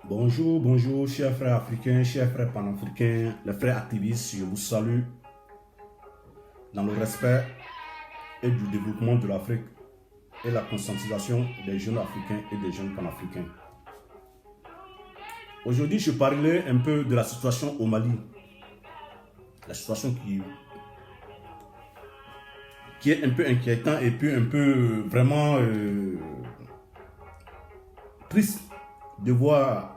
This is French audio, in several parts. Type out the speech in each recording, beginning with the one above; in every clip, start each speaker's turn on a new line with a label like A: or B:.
A: Bonjour, bonjour, chers frères africains, chers frères panafricains, les frères activistes, je vous salue dans le respect et du développement de l'Afrique et la conscientisation des jeunes africains et des jeunes panafricains. Aujourd'hui, je parlais un peu de la situation au Mali, la situation qui est un peu inquiétante et puis un peu vraiment triste de voir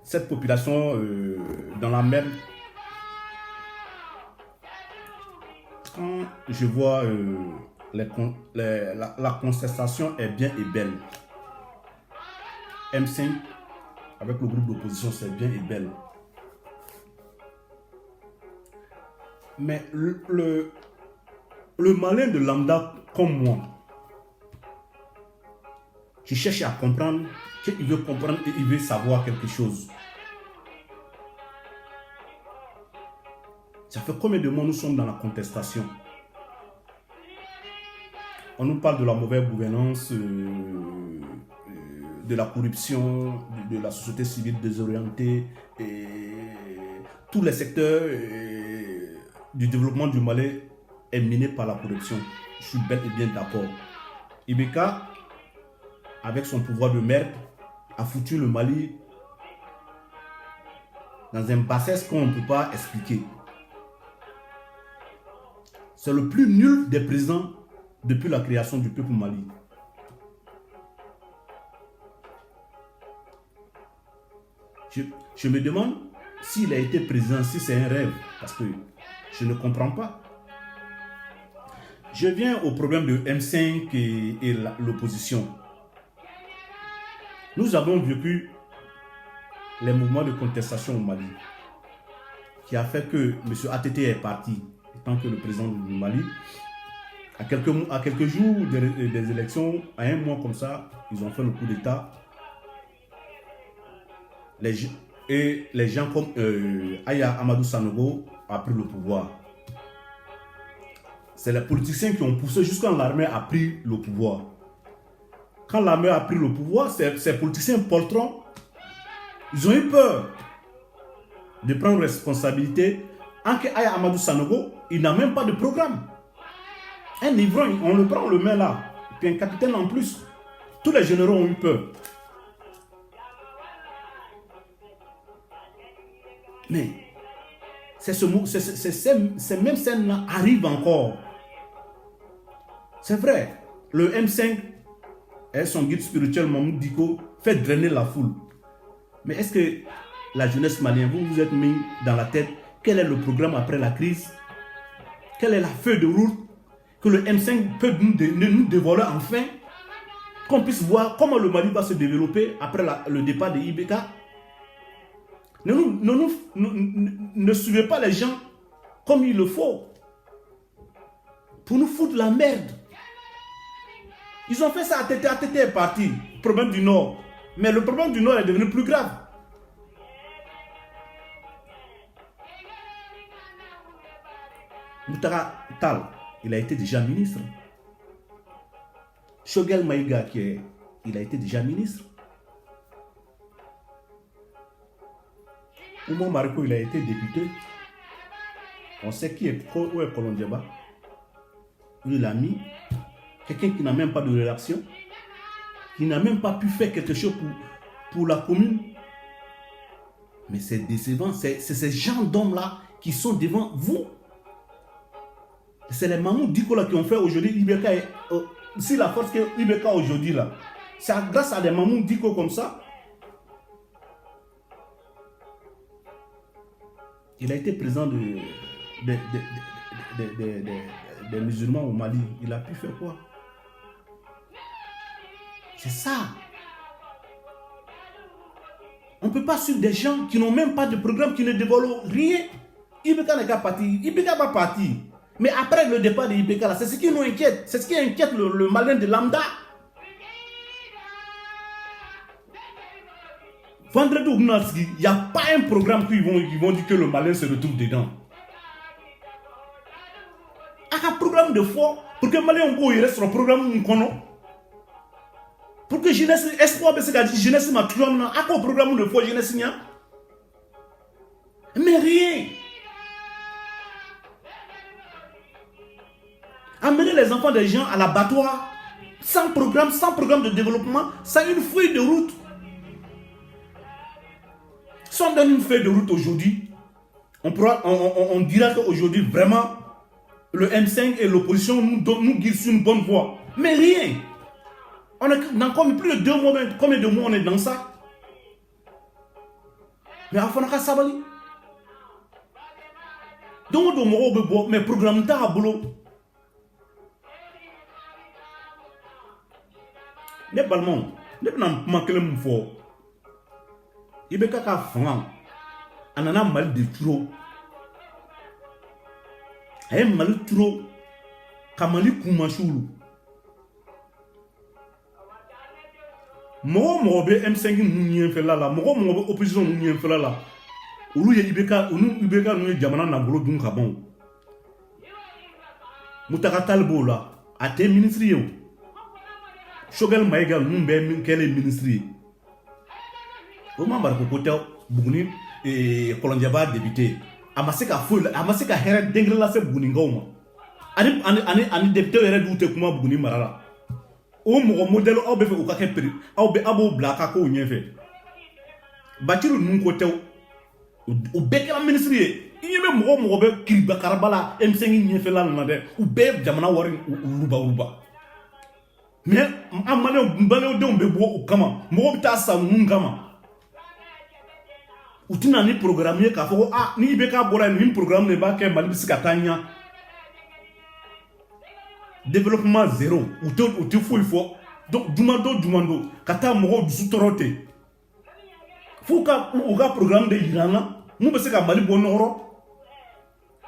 A: cette population dans la merde. Quand je vois la contestation est bien et belle. M5 avec le groupe d'opposition, c'est bien et belle. Mais le malin de lambda comme moi, qui cherche à comprendre, qu'il veut comprendre et il veut savoir quelque chose. Ça fait combien de mois nous sommes dans la contestation? On nous parle de la mauvaise gouvernance, de la corruption, de la société civile désorientée, et tous les secteurs du développement du Mali est miné par la corruption. Je suis bel et bien d'accord. Ibeka, avec son pouvoir de merde, a foutu le Mali dans un bassesse qu'on ne peut pas expliquer. C'est le plus nul des présidents depuis la création du peuple Mali. Je me demande s'il a été président, si c'est un rêve, parce que je ne comprends pas. Je viens au problème de M5 et l'opposition. Nous avons vécu les mouvements de contestation au Mali, qui a fait que M. ATT est parti, étant que le président du Mali. À quelques jours des élections, à un mois comme ça, ils ont fait le coup d'État. Et les gens comme Aya Amadou Sanogo a pris le pouvoir. C'est les politiciens qui ont poussé jusqu'à l'armée a pris le pouvoir. Quand l'armée a pris le pouvoir, ces politiciens poltrons, ils ont eu peur de prendre responsabilité. En que Aya Amadou Sanogo, il n'a même pas de programme. Un ivrogne, on le prend, on le met là. Et puis un capitaine en plus. Tous les généraux ont eu peur. Mais ces mêmes scènes-là arrivent encore. C'est vrai, le M5 et son guide spirituel Mahmoud Diko fait drainer la foule. Mais est-ce que la jeunesse malienne, vous vous êtes mis dans la tête quel est le programme après la crise? Quelle est la feuille de route que le M5 peut nous dévoiler enfin? Qu'on puisse voir comment le Mali va se développer après le départ de Ibeka. Ne suivez pas les gens comme il le faut pour nous foutre la merde. Ils ont fait ça, ATT est parti, problème du Nord. Mais le problème du Nord est devenu plus grave. Moutara Tal, il a été déjà ministre. Shogel Maïga, il a été déjà ministre. Oumou Mariko, il a été député. On sait où est Kolondiaba. Il l'a mis. Quelqu'un qui n'a même pas de réaction, qui n'a même pas pu faire quelque chose pour la commune. Mais c'est décevant. C'est ces gens d'hommes-là qui sont devant vous. C'est les Mahmoud Diko là qui ont fait aujourd'hui Ibeka. Si la force que Ibeka aujourd'hui là, c'est grâce à des Mahmoud Diko comme ça. Il a été président des musulmans au Mali. Il a pu faire quoi? C'est ça. On ne peut pas suivre des gens qui n'ont même pas de programme, qui ne développent rien. Ibeka n'est pas parti. Ibeka va partir. Mais après le départ de Ibeka, c'est ce qui nous inquiète. C'est ce qui inquiète le malin de lambda. Vendredi au Gnaski, il n'y a pas un programme qui vont dire que le malin se retrouve dedans. Un programme de foi pour que le malin il reste sur le programme. Pour que jeunesse, espoir, c'est que jeunesse m'a tué, à quoi programme de foi jeunesse n'y a? Mais rien. Amener les enfants des gens à l'abattoir, sans programme de développement, sans une feuille de route. Si on donne une feuille de route aujourd'hui, on dira qu'aujourd'hui, vraiment, le M5 et l'opposition nous guident sur une bonne voie. Mais rien. On est dans plus de 2 mois, combien de mois on est dans ça? Mais à fond, sabali. Donc, mais programme ta boulot. Ne balmons, ne pas manquer le mot fort. Il y a des francs. On en a mal de trop. Il y a mal de trop. Kamali Koumachoulou. Moi, M5 nous fait là. Moi, opposition nous fait là. Olu ye Ibeka nous ye jamana na bolo dun kabon. Mutaka Talbo là, a te ministre yo. Shogel Maïga nous be kele ministre. O mamba ko kotel buguni kolonjaba député. Amaseka ful, amaseka here dengre la se buguni ngoma. Ani député here du te kuma buguni marala. O mo modèle o be fe ko ka ke pri, o be abo blaka ko nyefe. Batiru nun kotel ou bɛɛ kɛra ministre ye i ɲɛ bɛ mɔgɔ bɛ kiriba karabala M5 ɲɛfɛla ninnu na dɛ u bɛɛ ye jamana wari ruba mais an maliyɛnw bɛ bɔ o kama mɔgɔ bɛ taa sa ninnu kama u tɛna ni programme ye k'a fɔ ko ni bɛ k'a bɔra yen nin programme de b'a kɛ Mali bɛ se ka taa ɲɛ développement zéro u tɛ foyi fɔ donc juma don ka taa mɔgɔw dusu tɔɔrɔ ten f'u ka programme de yira n na mun bɛ se ka Mali bɔ nɔgɔrɔ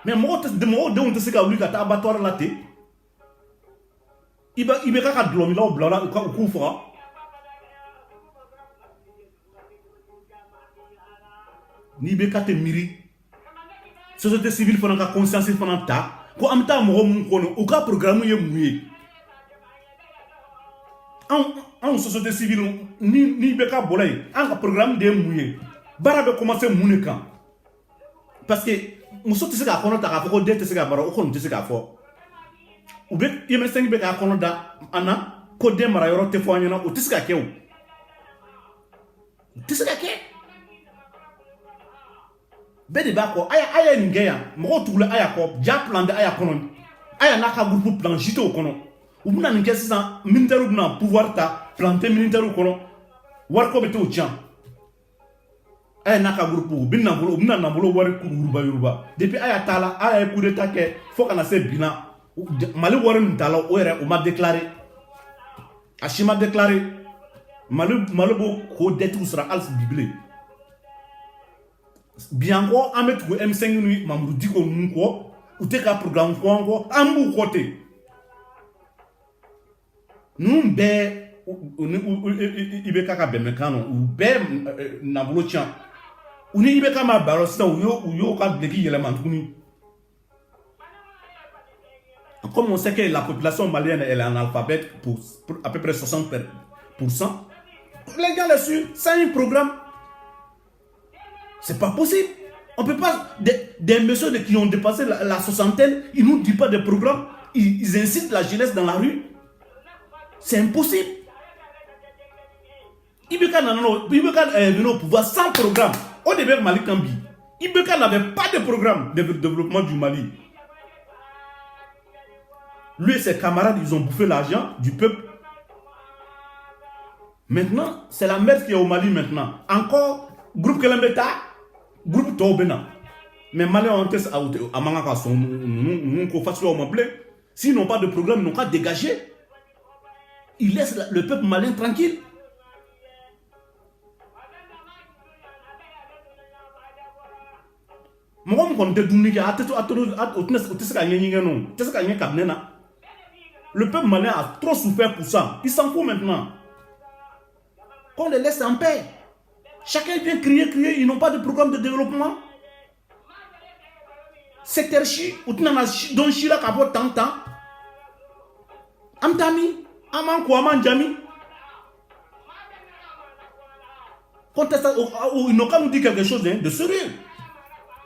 A: mais mɔgɔw denw tɛ se ka wuli ka taa abattoir la ten i bɛ ka dulɔmilaw bila la u k'u faga n'i bɛ ka tɛ miiri société civile fana ka conscience fana ta ko an bɛ taa mɔgɔ mun kɔnɔ u ka programme ye mun ye anw société civile ni bɛ ka bɔla yen an ka programme de ye mun ye baara bɛ commencer mun de kan parce que muso tɛ se k'a kɔnɔ ta k'a fɔ ko den tɛ se ka mara o kɔni tɛ se k'a fɔ u bɛ IMS5 bɛ k'a kɔnɔ da an na ko den mara yɔrɔ tɛ fɔ an ɲɛna o tɛ se ka kɛ o tɛ se ka kɛ bɛɛ de b'a kɔ a ye nin kɛ yan mɔgɔw tugula a y'a kɔ ja plan de a y'a kɔnɔ a y'a n'a ka groupe plan si t'o kɔnɔ u bɛna nin kɛ sisan militaire bɛna pouvoir ta planter militaire kɔnɔ wariko bɛ t'o tiɲɛ a ye n'a ka groupe u bɛna nafolo wari yuruba depuis a y'a t'a la a ye coup d'état kɛ fo kana se bi la Mali wari min t'a la o yɛrɛ o ma déclaré a si ma déclaré Mali b'o k'o dette sara hali bi bilen bi encore an bɛ tugu M5 ni Mamadou Diko ninnu kɔ u tɛ ka programme fɔ an kɔ an b'u kɔ ten ninnu bɛɛ i bɛ ka bɛnbɛn kan na u bɛɛ nafolo tiɲɛ u ni i bɛ ka ma baro sisan u y'o ka duloki yɛlɛma tuguni comme on sait que la population malienne elle est analphabète pour à peu près 60%, les gens là-dessus ça a un programme. C'est pas possible. On peut pas des messieurs qui ont dépassé la soixantaine, ils nous disent pas de programme, ils incitent la jeunesse dans la rue. C'est impossible. Ibeka est venu au pouvoir sans programme. Au début, Mali Kambi. Ibeka n'avait pas de programme de développement du Mali. Lui et ses camarades, ils ont bouffé l'argent du peuple. Maintenant, c'est la merde qui est au Mali maintenant. Encore, groupe Kelembeta, groupe Tobena. Mais Mali ont testé à Mangaka, s'ils n'ont pas de programme, ils n'ont qu'à dégager. Ils laissent le peuple malien tranquille. Le peuple malien a trop souffert pour ça. Il s'en fout maintenant. Qu'on les laisse en paix. Chacun vient crier, ils n'ont pas de programme de développement. C'est Terchi, ou tu n'as pas don Chira Kapo tant. Amtami, Aman Kouaman Jami. Ils n'ont qu'à nous dire quelque chose de sérieux.